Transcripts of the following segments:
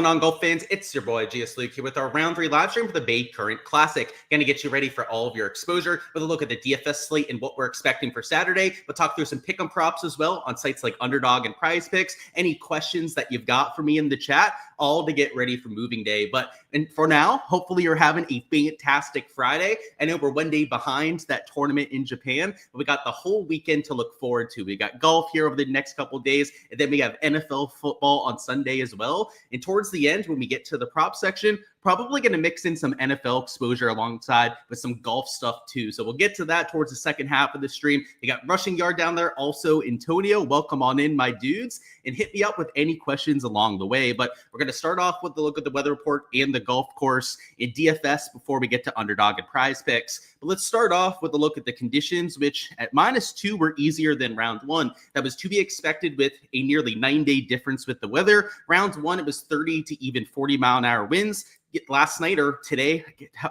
going on, golf fans? It's your boy Gsluke here with our round 3 live stream for the Baycurrent Classic. Going to get you ready for all of your exposure with a look at the DFS slate and what we're expecting for Saturday. We'll talk through some pick 'em props as well on sites like Underdog and Prize Picks. Any questions that you've got for me in the chat, all to get ready for moving day. And for now, hopefully you're having a fantastic Friday. I know we're one day behind that tournament in Japan, but we got the whole weekend to look forward to. We got golf here over the next couple days, and then we have NFL football on Sunday as well. And towards the end, when we get to the prop section, probably going to mix in some NFL exposure alongside with some golf stuff too. So we'll get to that towards the second half of the stream. You got rushing yard down there. Also, Antonio, welcome on in, my dudes, and hit me up with any questions along the way. But we're going to start off with the look at the weather report and the golf course in DFS before we get to Underdog and Prize Picks. But let's start off with a look at the conditions, which at -2 were easier than round 1. That was to be expected with a nearly 9-day difference with the weather. Round 1, it was 30 to even 40-mile-an-hour winds. Last night or today,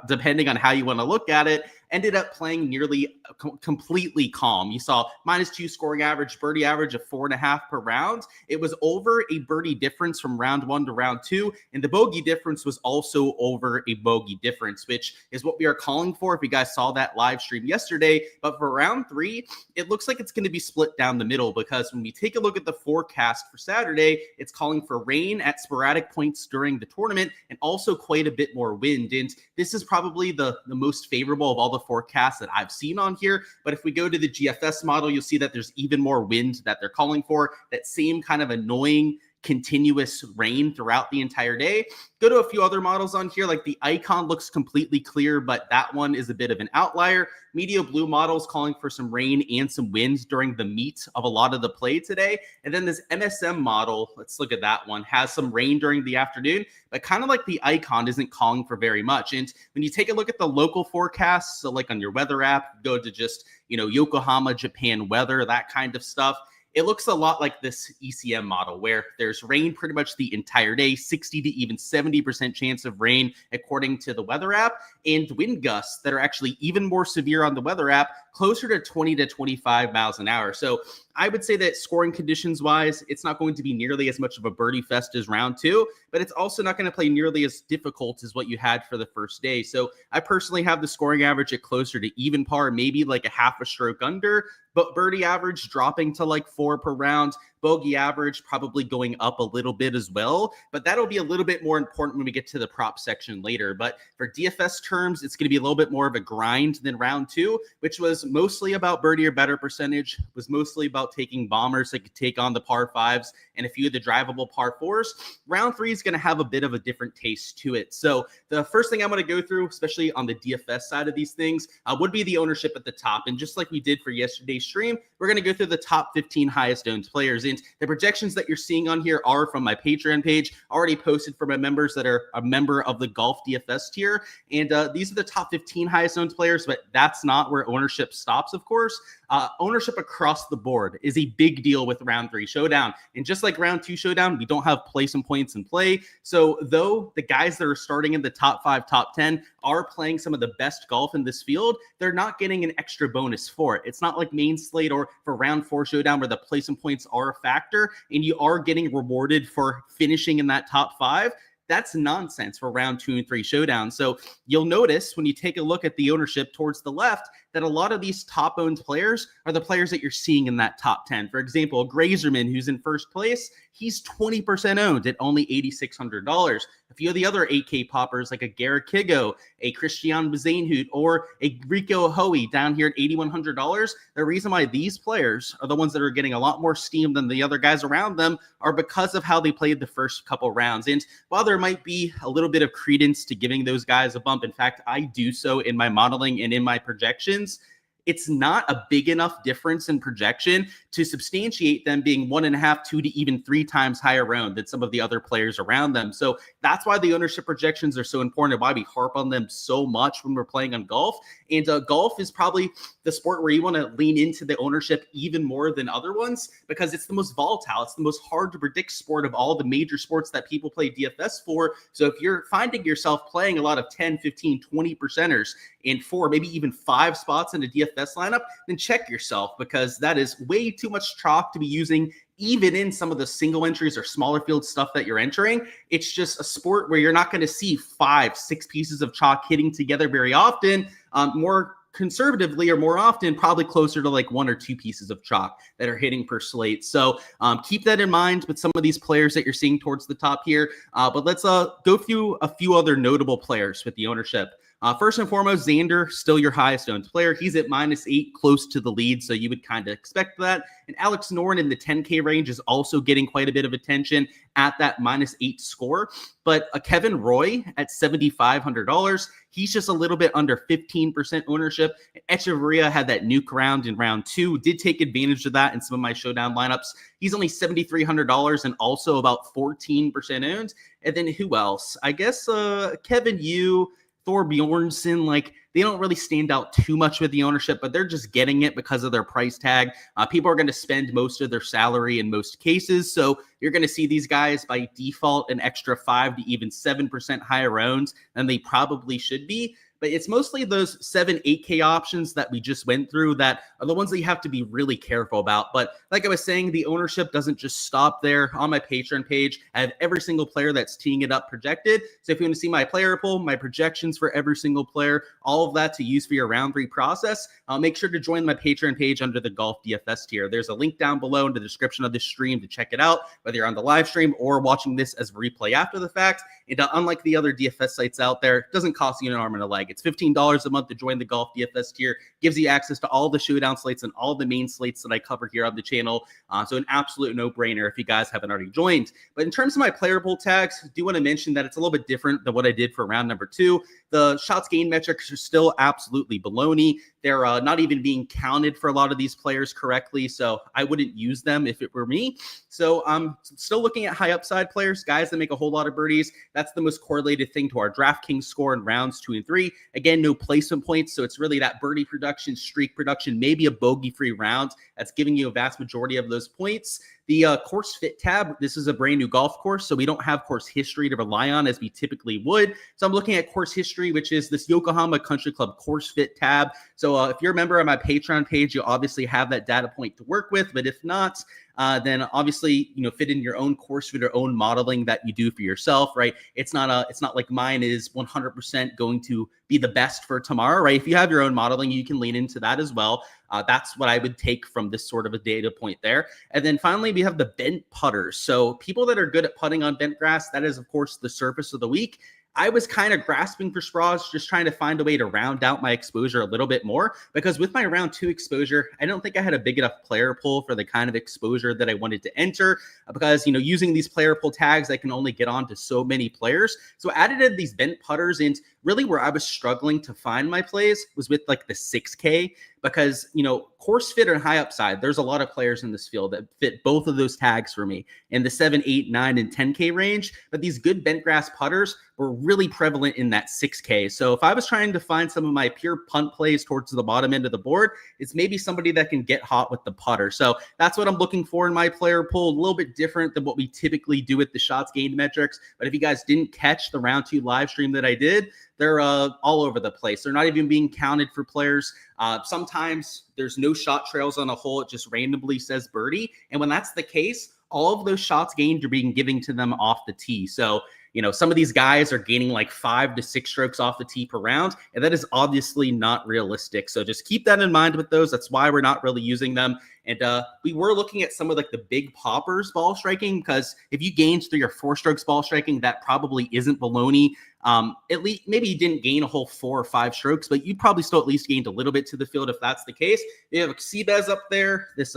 depending on how you want to look at it, ended up playing nearly completely calm. You saw -2 scoring average, birdie average of 4.5 per round. It was over a birdie difference from round 1 to round 2, and the bogey difference was also over a bogey difference, which is what we are calling for if you guys saw that live stream yesterday. But for round 3, it looks like it's going to be split down the middle, because when we take a look at the forecast for Saturday, it's calling for rain at sporadic points during the tournament and also quite a bit more wind. And this is probably the most favorable of all the forecasts that I've seen on here. But if we go to the GFS model, you'll see that there's even more wind that they're calling for, that same kind of annoying continuous rain throughout the entire day. Go to a few other models on here, like the Icon looks completely clear, but that one is a bit of an outlier. Media Blue models calling for some rain and some wind during the meat of a lot of the play today. And then this MSM model, let's look at that one, has some rain during the afternoon, but kind of like the Icon isn't calling for very much. And when you take a look at the local forecasts, so like on your weather app, go to just, Yokohama, Japan weather, that kind of stuff. It looks a lot like this ECM model, where there's rain pretty much the entire day, 60 to even 70% chance of rain according to the weather app, and wind gusts that are actually even more severe on the weather app, closer to 20 to 25 miles an hour. So I would say that scoring conditions wise, it's not going to be nearly as much of a birdie fest as round 2, but it's also not going to play nearly as difficult as what you had for the first day. So I personally have the scoring average at closer to even par, maybe like a half a stroke under, but birdie average dropping to like 4 per round. Bogey average probably going up a little bit as well, but that'll be a little bit more important when we get to the prop section later. But for DFS terms, it's going to be a little bit more of a grind than round 2, which was mostly about birdie or better percentage, was mostly about taking bombers that could take on the par 5s and a few of the drivable par 4s. Round 3 is going to have a bit of a different taste to it. So the first thing I'm going to go through, especially on the DFS side of these things, would be the ownership at the top. And just like we did for yesterday's stream, we're going to go through the top 15 highest owned players. And the projections that you're seeing on here are from my Patreon page, already posted for my members that are a member of the Golf DFS tier. And these are the top 15 highest owned players, but that's not where ownership stops, of course. Ownership across the board is a big deal with round 3 showdown. And just like round 2 showdown, we don't have place and points in play. So though the guys that are starting in the top 5, top 10 are playing some of the best golf in this field, they're not getting an extra bonus for it. It's not like main slate or for round 4 showdown where the place and points are a factor and you are getting rewarded for finishing in that top 5. That's nonsense for round 2 and 3 showdown. So you'll notice when you take a look at the ownership towards the left that a lot of these top owned players are the players that you're seeing in that top 10. For example, Grazerman, who's in first place, he's 20% owned at only $8,600. A few of the other 8K poppers like a Garrett Kigo, a Christian Bezainhout, or a Rico Hoey down here at $8,100. The reason why these players are the ones that are getting a lot more steam than the other guys around them are because of how they played the first couple rounds. And while there might be a little bit of credence to giving those guys a bump, in fact, I do so in my modeling and in my projections, it's not a big enough difference in projection to substantiate them being 1.5, 2 to even 3 times higher owned than some of the other players around them. So that's why the ownership projections are so important and why we harp on them so much when we're playing on golf. And golf is probably the sport where you want to lean into the ownership even more than other ones because it's the most volatile. It's the most hard to predict sport of all the major sports that people play DFS for. So if you're finding yourself playing a lot of 10, 15, 20 percenters in 4, maybe even 5 spots in a DFS lineup, then check yourself because that is way too much chalk to be using even in some of the single entries or smaller field stuff that you're entering, it's just a sport where you're not going to see 5-6 pieces of chalk hitting together very often. More conservatively, or more often, probably closer to like 1 or 2 pieces of chalk that are hitting per slate. So keep that in mind with some of these players that you're seeing towards the top here. But let's go through a few other notable players with the ownership. First and foremost, Xander, still your highest owned player. He's at -8, close to the lead, so you would kind of expect that. And Alex Noren in the 10K range is also getting quite a bit of attention at that -8 score. But Kevin Roy at $7,500, he's just a little bit under 15% ownership. Echeverria had that nuke round in round 2, did take advantage of that in some of my showdown lineups. He's only $7,300 and also about 14% owned. And then who else? I guess Kevin Yu, Thor Bjornsson, like they don't really stand out too much with the ownership, but they're just getting it because of their price tag. People are going to spend most of their salary in most cases. So you're going to see these guys by default an extra 5 to even 7% higher owns than they probably should be. But it's mostly those 7-8K options that we just went through that are the ones that you have to be really careful about. But like I was saying, the ownership doesn't just stop there. On my Patreon page, I have every single player that's teeing it up projected. So if you want to see my player pool, my projections for every single player, all of that to use for your round 3 process, make sure to join my Patreon page under the Golf DFS tier. There's a link down below in the description of this stream to check it out, whether you're on the live stream or watching this as a replay after the fact. And unlike the other DFS sites out there, it doesn't cost you an arm and a leg. It's $15 a month to join the Golf DFS tier. Gives you access to all the showdown slates and all the main slates that I cover here on the channel. So an absolute no-brainer if you guys haven't already joined. But in terms of my player pool tags, I do want to mention that it's a little bit different than what I did for round number 2. The shots gained metrics are still absolutely baloney. They're not even being counted for a lot of these players correctly, so I wouldn't use them if it were me. So I'm still looking at high upside players, guys that make a whole lot of birdies. That's the most correlated thing to our Draftkings score in rounds 2 and 3. Again, no placement points, so it's really that birdie production, streak production, maybe a bogey-free round that's giving you a vast majority of those points. The course fit tab, this is a brand new golf course, so we don't have course history to rely on as we typically would. So I'm looking at course history, which is this Yokohama Country Club course fit tab. So if you're a member of my Patreon page, you'll obviously have that data point to work with. But if not, then obviously, fit in your own course fit or own modeling that you do for yourself, right? It's not like mine is 100% going to be the best for tomorrow, right? If you have your own modeling, you can lean into that as well. That's what I would take from this sort of a data point there. And then finally, we have the bent putters. So people that are good at putting on bent grass, that is, of course, the surface of the week. I was kind of grasping for straws, just trying to find a way to round out my exposure a little bit more, because with my round 2 exposure, I don't think I had a big enough player pool for the kind of exposure that I wanted to enter, because, using these player pool tags, I can only get on to so many players. So I added in these bent putters, and really where I was struggling to find my plays was with like the 6K, because, course fit and high upside, there's a lot of players in this field that fit both of those tags for me in the 7, 8, 9, and 10K range. But these good bent grass putters were really prevalent in that 6K. So if I was trying to find some of my pure punt plays towards the bottom end of the board, it's maybe somebody that can get hot with the putter. So that's what I'm looking for in my player pool. A little bit different than what we typically do with the shots gained metrics. But if you guys didn't catch the round 2 live stream that I did, they're all over the place. They're not even being counted for players. Sometimes there's no shot trails on a hole. It just randomly says birdie. And when that's the case, all of those shots gained are being given to them off the tee. So, some of these guys are gaining like 5 to 6 strokes off the tee per round, and that is obviously not realistic. So just keep that in mind with those. That's why we're not really using them. And we were looking at some of like the big poppers ball striking, because if you gained 3 or 4 strokes ball striking, that probably isn't baloney. At least maybe you didn't gain a whole 4 or 5 strokes, but you probably still at least gained a little bit to the field if that's the case. You have Seabez up there, this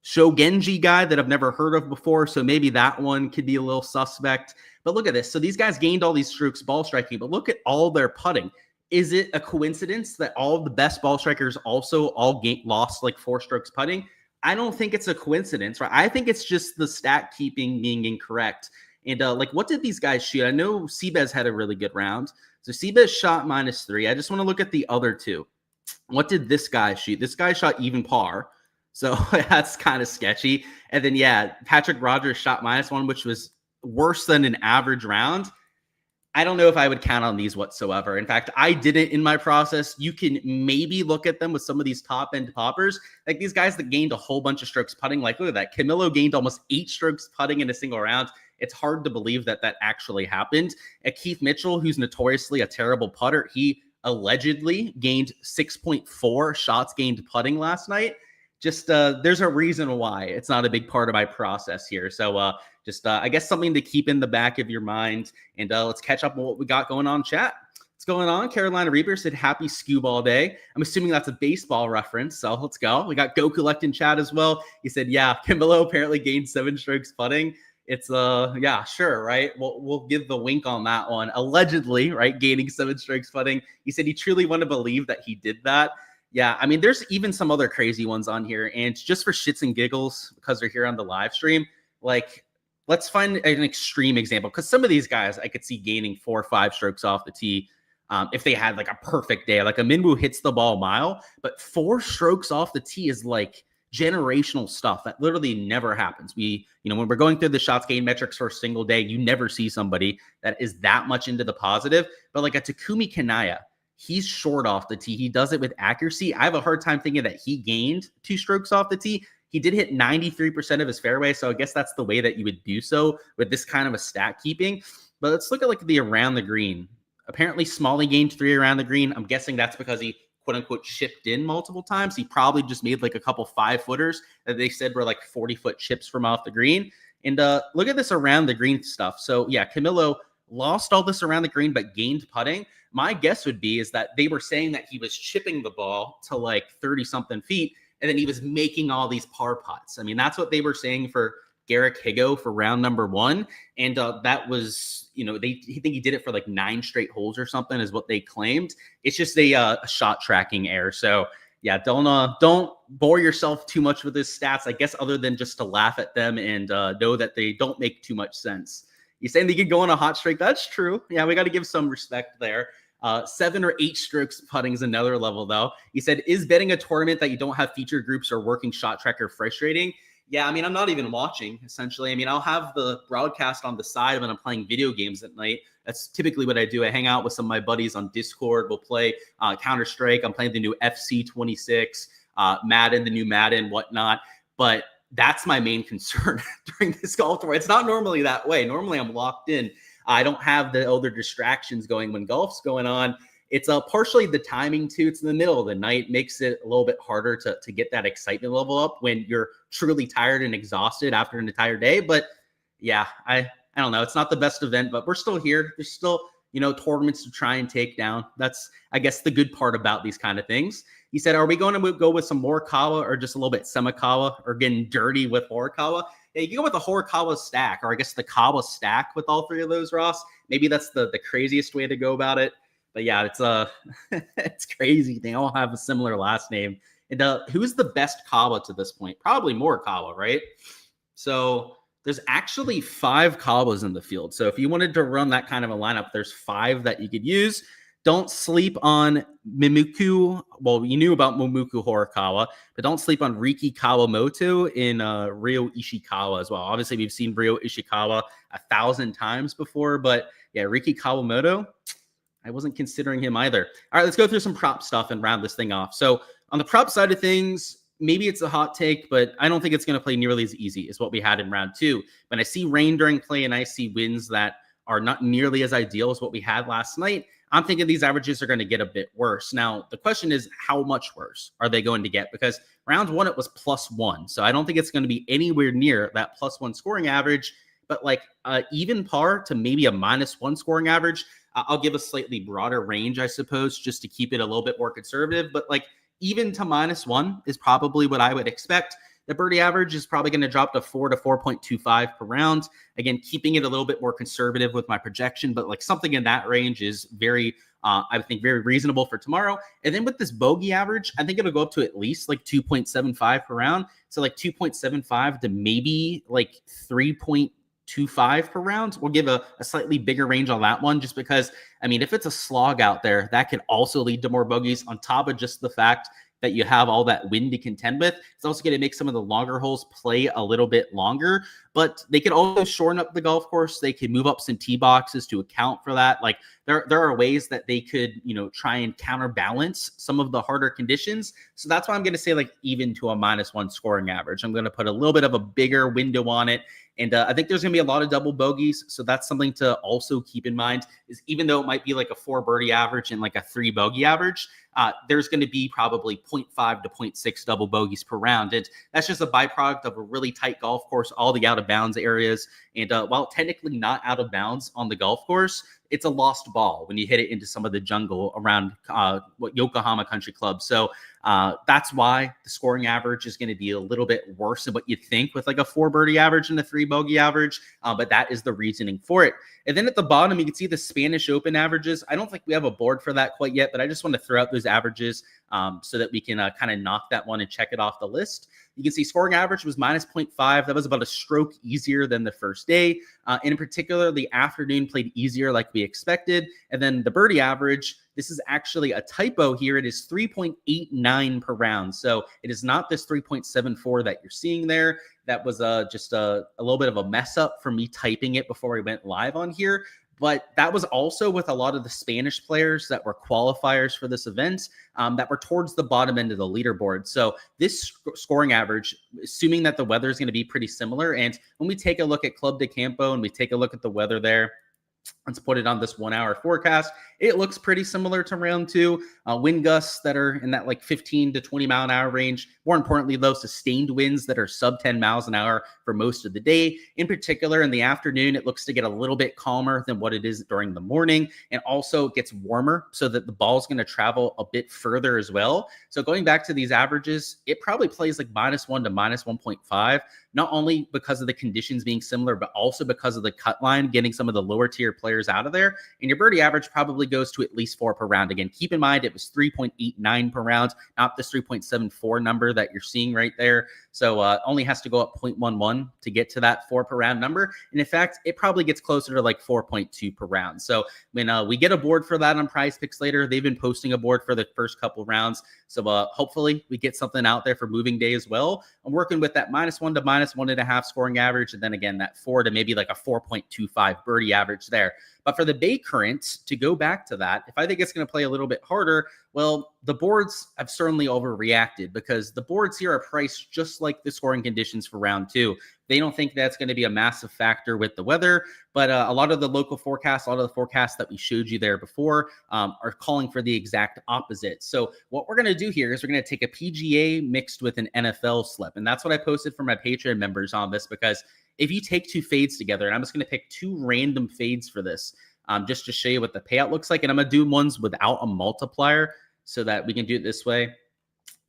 Shogenji guy that I've never heard of before, so maybe that one could be a little suspect. But look at this. So these guys gained all these strokes ball striking, but look at all their putting. Is it a coincidence that all the best ball strikers also all lost like 4 strokes putting? I don't think it's a coincidence, right? I think it's just the stat keeping being incorrect. And what did these guys shoot? I know Seabez had a really good round. So Seabez shot -3. I just want to look at the other 2. What did this guy shoot? This guy shot even par. So that's kind of sketchy. And then, Patrick Rogers shot -1, which was worse than an average round. I don't know if I would count on these whatsoever. In fact, I didn't in my process. You can maybe look at them with some of these top end poppers, like these guys that gained a whole bunch of strokes putting. Like, look at that. Camilo gained almost 8 strokes putting in a single round. It's hard to believe that that actually happened. Keith Mitchell, who's notoriously a terrible putter, he allegedly gained 6.4 shots gained putting last night. Just there's a reason why it's not a big part of my process here. So I guess something to keep in the back of your mind. And let's catch up on what we got going on, chat. What's going on? Carolina Reaper said happy Scooball Day. I'm assuming that's a baseball reference. So let's go. We got Go Collect in chat as well. He said, yeah, Camilo apparently gained 7 strokes putting. It's yeah, sure, right? We'll give the wink on that one. Allegedly, right, gaining 7 strokes putting. He said he truly wanted to believe that he did that. Yeah, I mean, there's even some other crazy ones on here. And just for shits and giggles, because they're here on the live stream, like, let's find an extreme example. Because some of these guys I could see gaining 4 or 5 strokes off the tee if they had like a perfect day. Like a Minwoo hits the ball a mile, but 4 strokes off the tee is like generational stuff that literally never happens. When we're going through the shots gained metrics for a single day, you never see somebody that is that much into the positive. But like a Takumi Kanaya, he's short off the tee. He does it with accuracy. I have a hard time thinking that he gained 2 strokes off the tee. He did hit 93% of his fairway, so I guess that's the way that you would do so with this kind of a stat keeping. But let's look at like the around the green. Apparently, Smalley gained 3 around the green. I'm guessing that's because he quote-unquote chipped in multiple times. He probably just made like a couple 5-footers that they said were like 40-foot chips from off the green. And look at this around the green stuff. So yeah, Camilo lost all this around the green, but gained putting. My guess would be is that they were saying that he was chipping the ball to like 30-something feet, and then he was making all these par putts. I mean, that's what they were saying for Garrick Higo for round number 1. And that was, they think he did it for like 9 straight holes or something is what they claimed. It's just a shot tracking error. So yeah, don't bore yourself too much with his stats, I guess, other than just to laugh at them and know that they don't make too much sense. You're saying they could go on a hot streak. That's true. Yeah, we got to give some respect there. 7 or 8 strokes putting is another level, though. He said, is betting a tournament that you don't have feature groups or working shot tracker frustrating? Yeah, I mean, I'm not even watching, essentially. I mean, I'll have the broadcast on the side when I'm playing video games at night. That's typically what I do. I hang out with some of my buddies on Discord. We'll play Counter-Strike. I'm playing the new FC 26, Madden, the new Madden, whatnot. But that's my main concern during this golf tour. It's not normally that way. Normally, I'm locked in. I don't have the other distractions going when golf's going on. It's partially the timing too. It's in the middle of the night, makes it a little bit harder to get that excitement level up when you're truly tired and exhausted after an entire day. But yeah, I don't know. It's not the best event, but we're still here. There's still, tournaments to try and take down. That's, I guess, the good part about these kind of things. He said, are we going to go with some Morikawa or just a little bit Semikawa or getting dirty with Horikawa? Yeah, you can go with the Horikawa stack, or I guess the Kawa stack with all 3 of those, Ross. Maybe that's the craziest way to go about it. But yeah, it's it's crazy. They all have a similar last name. And who's the best Kawa to this point? Probably Morikawa, right? So there's actually 5 Kawas in the field. So if you wanted to run that kind of a lineup, there's 5 that you could use. Don't sleep on Mimiku. Well, you knew about Momuku Horikawa, but don't sleep on Riki Kawamoto in Ryo Ishikawa as well. Obviously, we've seen Ryo Ishikawa 1,000 times before, but yeah, Riki Kawamoto, I wasn't considering him either. All right, let's go through some prop stuff and round this thing off. So on the prop side of things, maybe it's a hot take, but I don't think it's going to play nearly as easy as what we had in round 2. When I see rain during play and I see winds that are not nearly as ideal as what we had last night, I'm thinking these averages are going to get a bit worse. Now, the question is, how much worse are they going to get? Because round 1, it was +1. So I don't think it's going to be anywhere near that +1 scoring average, but like even par to maybe a -1 scoring average. I'll give a slightly broader range, I suppose, just to keep it a little bit more conservative. But like even to -1 is probably what I would expect. The birdie average is probably going to drop to 4 to 4.25 per round. Again, keeping it a little bit more conservative with my projection, but like something in that range is very, I think, very reasonable for tomorrow. And then with this bogey average, I think it'll go up to at least like 2.75 per round. So like 2.75 to maybe like 3.25 per round. We'll give a slightly bigger range on that one, just because, I mean, if it's a slog out there, that could also lead to more bogeys on top of just the fact that you have all that wind to contend with. It's also going to make some of the longer holes play a little bit longer, but they could also shorten up the golf course. They could move up some tee boxes to account for that. Like there are ways that they could, try and counterbalance some of the harder conditions. So that's why I'm going to say like even to a -1 scoring average. I'm going to put a little bit of a bigger window on it. And I think there's going to be a lot of double bogeys. So that's something to also keep in mind is even though it might be like a 4 birdie average and like a 3 bogey average, there's going to be probably 0.5 to 0.6 double bogeys per round. And that's just a byproduct of a really tight golf course, all the out of bounds areas. And while technically not out of bounds on the golf course, it's a lost ball when you hit it into some of the jungle around Yokohama Country Club. So that's why the scoring average is going to be a little bit worse than what you'd think with like a 4 birdie average and a 3 bogey average. But that is the reasoning for it. And then at the bottom, you can see the Spanish Open averages. I don't think we have a board for that quite yet, but I just want to throw out those averages so that we can kind of knock that one and check it off the list. You can see scoring average was -0.5. That was about a stroke easier than the first day. And in particular, the afternoon played easier like we expected. And then the birdie average, this is actually a typo here. It is 3.89 per round. So it is not this 3.74 that you're seeing there. That was just a little bit of a mess up for me typing it before we went live on here. But that was also with a lot of the Spanish players that were qualifiers for this event that were towards the bottom end of the leaderboard. So this scoring average, assuming that the weather is going to be pretty similar. And when we take a look at Club de Campo and we take a look at the weather there, let's put it on this 1 hour forecast. It looks pretty similar to round 2. Wind gusts that are in that like 15 to 20 mile an hour range. More importantly, though, sustained winds that are sub 10 miles an hour for most of the day. In particular, in the afternoon, it looks to get a little bit calmer than what it is during the morning. And also it gets warmer so that the ball's going to travel a bit further as well. So going back to these averages, it probably plays like -1 to -1.5, not only because of the conditions being similar, but also because of the cut line, getting some of the lower tier players out of there. And your birdie average probably goes to at least 4 per round. Again, keep in mind it was 3.89 per round, not this 3.74 number that you're seeing right there. So only has to go up 0.11 to get to that 4 per round number. And in fact, it probably gets closer to like 4.2 per round. So when we get a board for that on Prize Picks later, they've been posting a board for the first couple rounds. So hopefully we get something out there for moving day as well. I'm working with that -1 to -1.5 scoring average. And then again, that 4 to maybe like a 4.25 birdie average there. But for the Baycurrent, to go back to that, if I think it's going to play a little bit harder, well, the boards have certainly overreacted because the boards here are priced just like the scoring conditions for round 2. They don't think that's going to be a massive factor with the weather, but a lot of the local forecasts, a lot of the forecasts that we showed you there before are calling for the exact opposite. So what we're going to do here is we're going to take a PGA mixed with an NFL slip. And that's what I posted for my Patreon members on this, because if you take 2 fades together, and I'm just going to pick 2 random fades for this, just to show you what the payout looks like. And I'm going to do ones without a multiplier so that we can do it this way.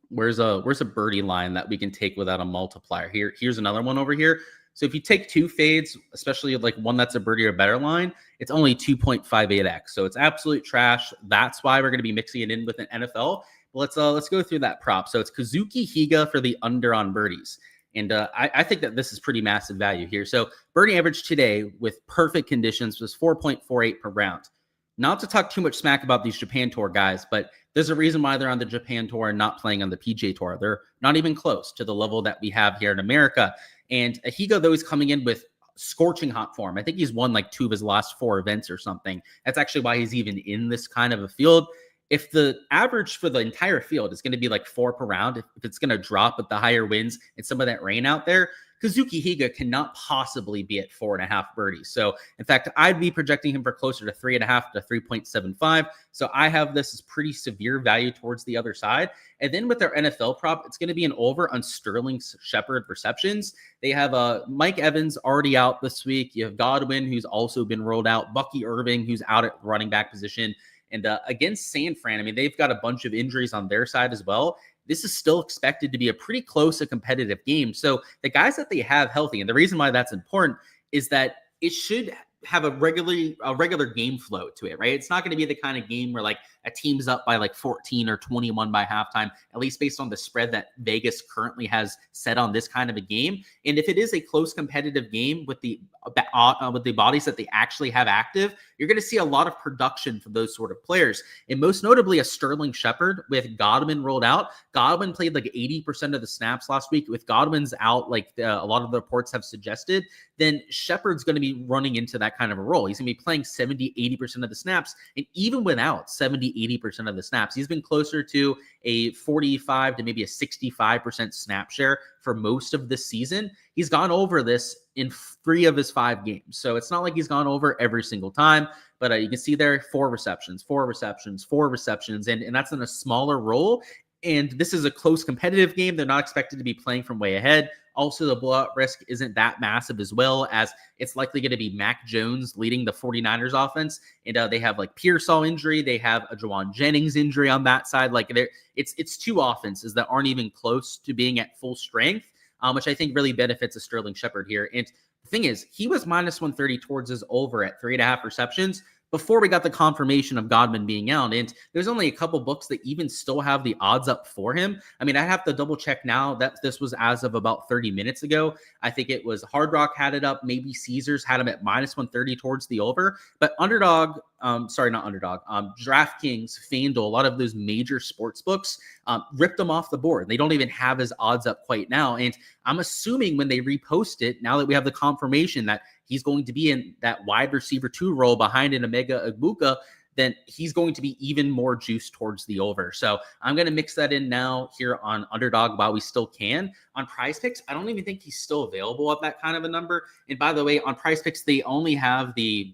Where's a birdie line that we can take without a multiplier? Here's another one over here. So if you take 2 fades, especially like one that's a birdie or better line, it's only 2.58x. So it's absolute trash. That's why we're going to be mixing it in with an NFL. But let's go through that prop. So it's Kazuki Higa for the under on birdies. And I think that this is pretty massive value here. So birdie average today with perfect conditions was 4.48 per round. Not to talk too much smack about these Japan Tour guys, but there's a reason why they're on the Japan Tour and not playing on the PGA Tour. They're not even close to the level that we have here in America. And Higa, though, is coming in with scorching hot form. I think he's won like 2 of his last 4 events or something. That's actually why he's even in this kind of a field. If the average for the entire field is going to be like 4 per round, if it's going to drop with the higher winds and some of that rain out there, Kazuki Higa cannot possibly be at 4.5 birdies. So in fact, I'd be projecting him for closer to 3.5 to 3.75. So I have this as pretty severe value towards the other side. And then with their NFL prop, it's going to be an over on Sterling Shepard receptions. They have Mike Evans already out this week. You have Godwin, who's also been rolled out. Bucky Irving, who's out at running back position. And against San Fran, I mean, they've got a bunch of injuries on their side as well. This is still expected to be a pretty close, a competitive game. So the guys that they have healthy, and the reason why that's important is that it should have a regular game flow to it, right? It's not going to be the kind of game where like a team's up by like 14 or 21 by halftime, at least based on the spread that Vegas currently has set on this kind of a game. And if it is a close competitive game with the bodies that they actually have active, you're going to see a lot of production from those sort of players. And most notably, a Sterling Shepard with Godwin rolled out. Godwin played like 80% of the snaps last week. With Godwin's out, like a lot of the reports have suggested, then Shepard's going to be running into that kind of a role. He's going to be playing 70, 80% of the snaps. And even without 70, 80% of the snaps, he's been closer to a 45 to maybe a 65% snap share for most of this season. He's gone over this in 3 of his 5 games. So it's not like he's gone over every single time, but you can see there 4 receptions, 4 receptions, 4 receptions, and that's in a smaller role. And this is a close competitive game. They're not expected to be playing from way ahead. Also, the blowout risk isn't that massive as well, as it's likely going to be Mac Jones leading the 49ers offense. And they have like Pearsall injury. They have a Jawan Jennings injury on that side. Like it's 2 offenses that aren't even close to being at full strength, which I think really benefits a Sterling Shepard here. And the thing is, he was minus 130 towards his over at 3.5 receptions before we got the confirmation of Godwin being out. And there's only a couple books that even still have the odds up for him. I mean, I have to double check now that this was as of about 30 minutes ago. I think it was Hard Rock had it up. Maybe Caesars had him at minus 130 towards the over. But Draftkings, FanDuel, a lot of those major sports books ripped them off the board. They don't even have his odds up quite now. And I'm assuming when they repost it, now that we have the confirmation that he's going to be in that wide receiver 2 role behind an Emeka Egbuka, then he's going to be even more juiced towards the over. So I'm going to mix that in now here on Underdog while we still can. On Prize Picks, I don't even think he's still available at that kind of a number. And by the way, on Prize Picks, they only have the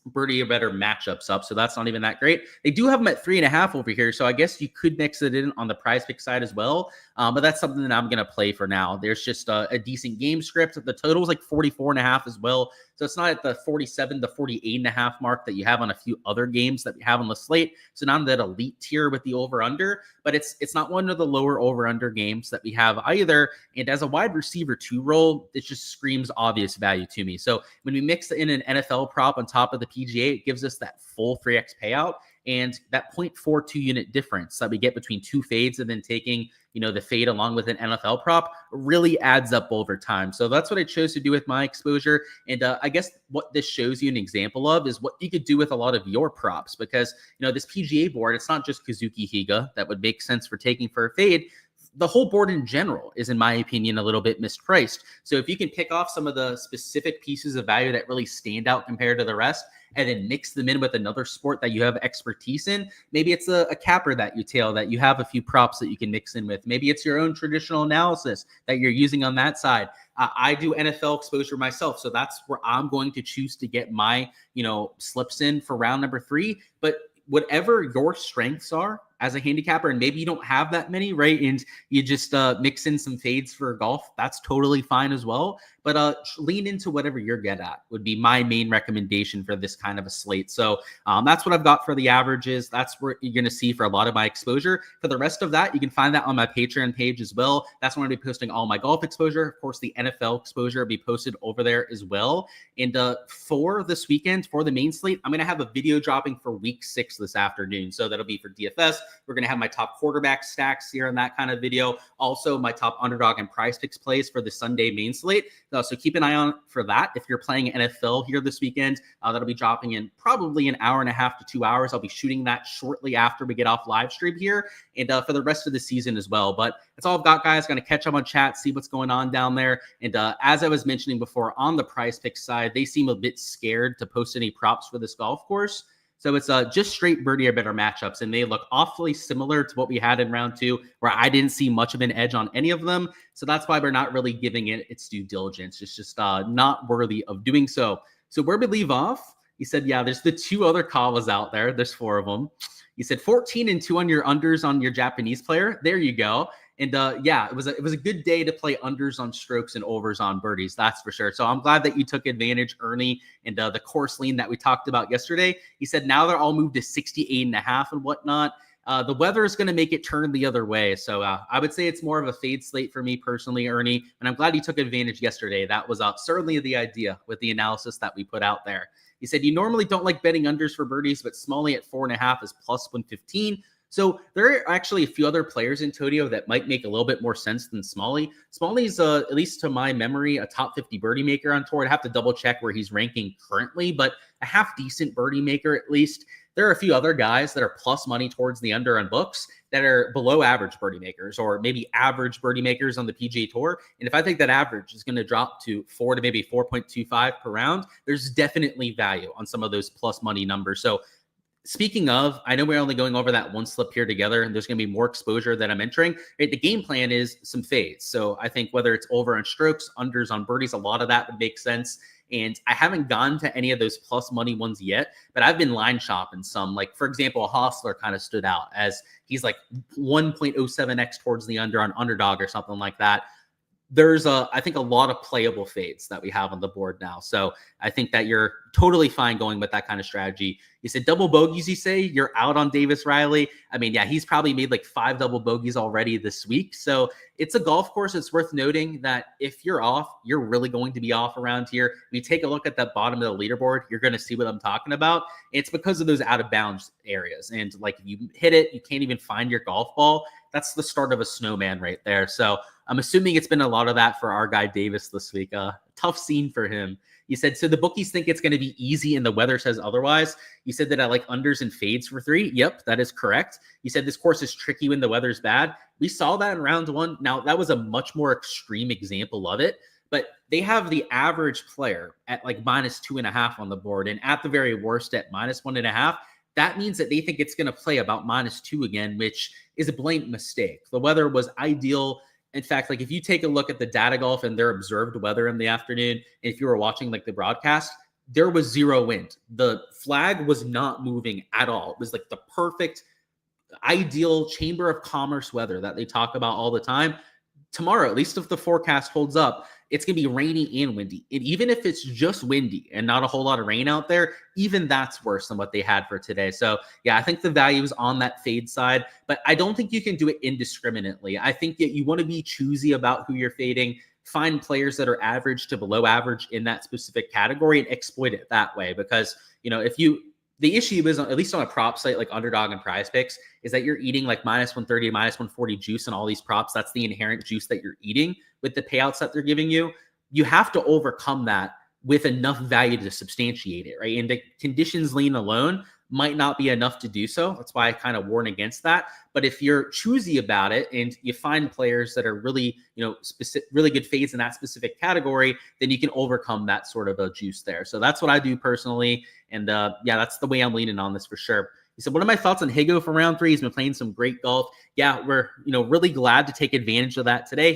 birdie or better matchups up, so that's not even that great. They do have them at 3.5 over here, so I guess you could mix it in on the Prize Pick side as well, but that's something that I'm going to play for now. There's just a decent game script. The total is like 44.5 as well, so it's not at the 47 to 48.5 mark that you have on a few other games that we have on the slate. So not that elite tier with the over-under, but it's not one of the lower over-under games that we have either. And as a wide receiver 2 role, it just screams obvious value to me. So when we mix in an NFL prop on top of the PGA, it gives us that full 3x payout and that 0.42 unit difference that we get between 2 fades and then taking, the fade along with an NFL prop really adds up over time. So that's what I chose to do with my exposure. And I guess what this shows you an example of is what you could do with a lot of your props, because, this PGA board, it's not just Kazuki Higa that would make sense for taking for a fade. The whole board in general is, in my opinion, a little bit mispriced. So if you can pick off some of the specific pieces of value that really stand out compared to the rest, and then mix them in with another sport that you have expertise in, maybe it's a capper that you tail, that you have a few props that you can mix in with. Maybe it's your own traditional analysis that you're using on that side. I do NFL exposure myself, so that's where I'm going to choose to get my, slips in for round number 3. But whatever your strengths are as a handicapper, and maybe you don't have that many, right? And you just mix in some fades for golf, that's totally fine as well. But lean into whatever you're good at would be my main recommendation for this kind of a slate. So that's what I've got for the averages. That's what you're going to see for a lot of my exposure. For the rest of that, you can find that on my Patreon page as well. That's when I'll be posting all my golf exposure. Of course, the NFL exposure will be posted over there as well. And for this weekend, for the main slate, I'm going to have a video dropping for week 6 this afternoon. So that'll be for DFS. We're going to have my top quarterback stacks here in that kind of video. Also, my top underdog and Prize Picks plays for the Sunday main slate. So keep an eye on for that. If you're playing NFL here this weekend, that'll be dropping in probably an hour and a half to 2 hours. I'll be shooting that shortly after we get off live stream here, and for the rest of the season as well. But that's all I've got, guys. Going to catch up on chat, see what's going on down there. And as I was mentioning before, on the Prize Picks side, they seem a bit scared to post any props for this golf course. So it's just straight birdie or better matchups, and they look awfully similar to what we had in round 2, where I didn't see much of an edge on any of them. So that's why we're not really giving it its due diligence. It's just not worthy of doing so. So where we leave off, he said, yeah, there's the 2 other Kawas out there. There's 4 of them. He said 14-2 on your unders on your Japanese player. There you go. And yeah, it was a good day to play unders on strokes and overs on birdies. That's for sure. So I'm glad that you took advantage, Ernie, and the course lean that we talked about yesterday. He said now they're all moved to 68.5 and whatnot. The weather is going to make it turn the other way. So I would say it's more of a fade slate for me personally, Ernie. And I'm glad you took advantage yesterday. That was certainly the idea with the analysis that we put out there. He said, you normally don't like betting unders for birdies, but Smalley at 4.5 is plus 115. So there are actually a few other players, Antonio, that might make a little bit more sense than Smalley. Smalley's, at least to my memory, a top 50 birdie maker on tour. I'd have to double check where he's ranking currently, but a half decent birdie maker at least. There are a few other guys that are plus money towards the under on books that are below average birdie makers, or maybe average birdie makers on the PGA Tour. And if I think that average is going to drop to 4 to maybe 4.25 per round, there's definitely value on some of those plus money numbers. So speaking of, I know we're only going over that one slip here together, and there's going to be more exposure that I'm entering. Right? The game plan is some fades. So I think whether it's over on strokes, unders on birdies, a lot of that would make sense. And I haven't gone to any of those plus money ones yet, but I've been line shopping some. Like, for example, Hostler kind of stood out as he's like 1.07x towards the under on Underdog or something like that. There's I think a lot of playable fades that we have on the board now. So I think that you're totally fine going with that kind of strategy. You said double bogeys, you say you're out on Davis Riley. I mean, yeah, he's probably made like 5 double bogeys already this week. So it's a golf course. It's worth noting that if you're off, you're really going to be off around here. When you take a look at the bottom of the leaderboard, you're going to see what I'm talking about. It's because of those out of bounds areas. And like if you hit it, you can't even find your golf ball. That's the start of a snowman right there. So I'm assuming it's been a lot of that for our guy Davis this week. Tough scene for him. You said, so the bookies think it's going to be easy and the weather says otherwise. You said that I like unders and fades for 3. Yep, that is correct. You said this course is tricky when the weather's bad. We saw that in round 1. Now, that was a much more extreme example of it, but they have the average player at like -2.5 on the board, and at the very worst at -1.5. That means that they think it's going to play about -2 again, which is a blatant mistake. The weather was ideal. In fact, like if you take a look at the data golf and their observed weather in the afternoon, and if you were watching like the broadcast, there was 0 wind. The flag was not moving at all. It was like the perfect, ideal chamber of commerce weather that they talk about all the time. Tomorrow, at least if the forecast holds up, it's going to be rainy and windy. And even if it's just windy and not a whole lot of rain out there, even that's worse than what they had for today. So yeah, I think the value is on that fade side, but I don't think you can do it indiscriminately. I think that you want to be choosy about who you're fading, find players that are average to below average in that specific category and exploit it that way. Because, you know, the issue is, at least on a prop site like Underdog and Prize Picks, is that you're eating like -130, -140 juice and all these props. That's the inherent juice that you're eating with the payouts that they're giving you. You have to overcome that with enough value to substantiate it, right? And the conditions lean alone might not be enough to do so. That's why I kind of warn against that. But if you're choosy about it and you find players that are really, really good fades in that specific category, then you can overcome that sort of a juice there. So that's what I do personally. And yeah, that's the way I'm leaning on this for sure. He said, what are my thoughts on Higo for round 3? He's been playing some great golf. Yeah, we're, really glad to take advantage of that today.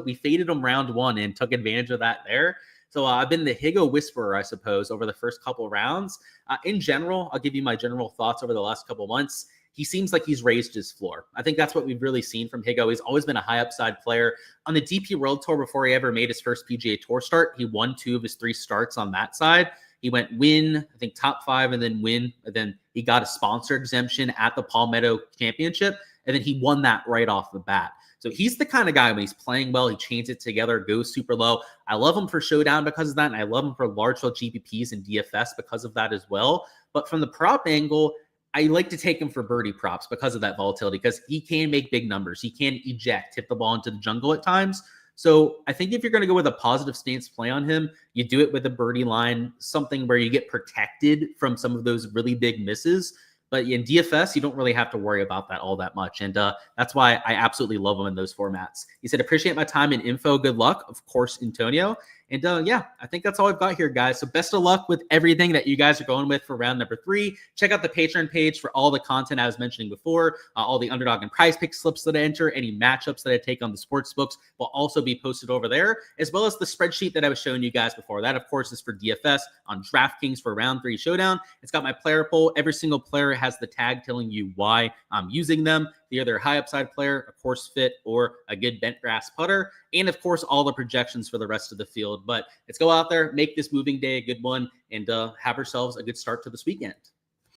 We faded him round 1 and took advantage of that there. So I've been the Higo whisperer, I suppose, over the first couple rounds. In general, I'll give you my general thoughts over the last couple months. He seems like he's raised his floor. I think that's what we've really seen from Higo. He's always been a high upside player. On the DP World Tour, before he ever made his first PGA Tour start, he won 2 of his 3 starts on that side. He went win, I think top 5, and then win. And then he got a sponsor exemption at the Palmetto Championship, and then he won that right off the bat. So he's the kind of guy, when he's playing well, he chains it together, goes super low. I love him for Showdown because of that, and I love him for large field GPPs and DFS because of that as well. But from the prop angle, I like to take him for birdie props because of that volatility, because he can make big numbers. He can eject, hit the ball into the jungle at times. So I think if you're going to go with a positive stance play on him, you do it with a birdie line, something where you get protected from some of those really big misses. But in DFS, you don't really have to worry about that all that much. And that's why I absolutely love him in those formats. He said, appreciate my time and info. Good luck. Of course, Antonio. And yeah, I think that's all I've got here, guys. So best of luck with everything that you guys are going with for round number 3. Check out the Patreon page for all the content I was mentioning before, all the Underdog and Prize Pick slips that I enter, any matchups that I take on the sports books will also be posted over there, as well as the spreadsheet that I was showing you guys before. That, of course, is for DFS on Draftkings for round 3 showdown. It's got my player poll. Every single player has the tag telling you why I'm using them. They're either a high upside player, a course fit, or a good bent grass putter. And of course, all the projections for the rest of the field. But let's go out there, make this moving day a good one, and have ourselves a good start to this weekend.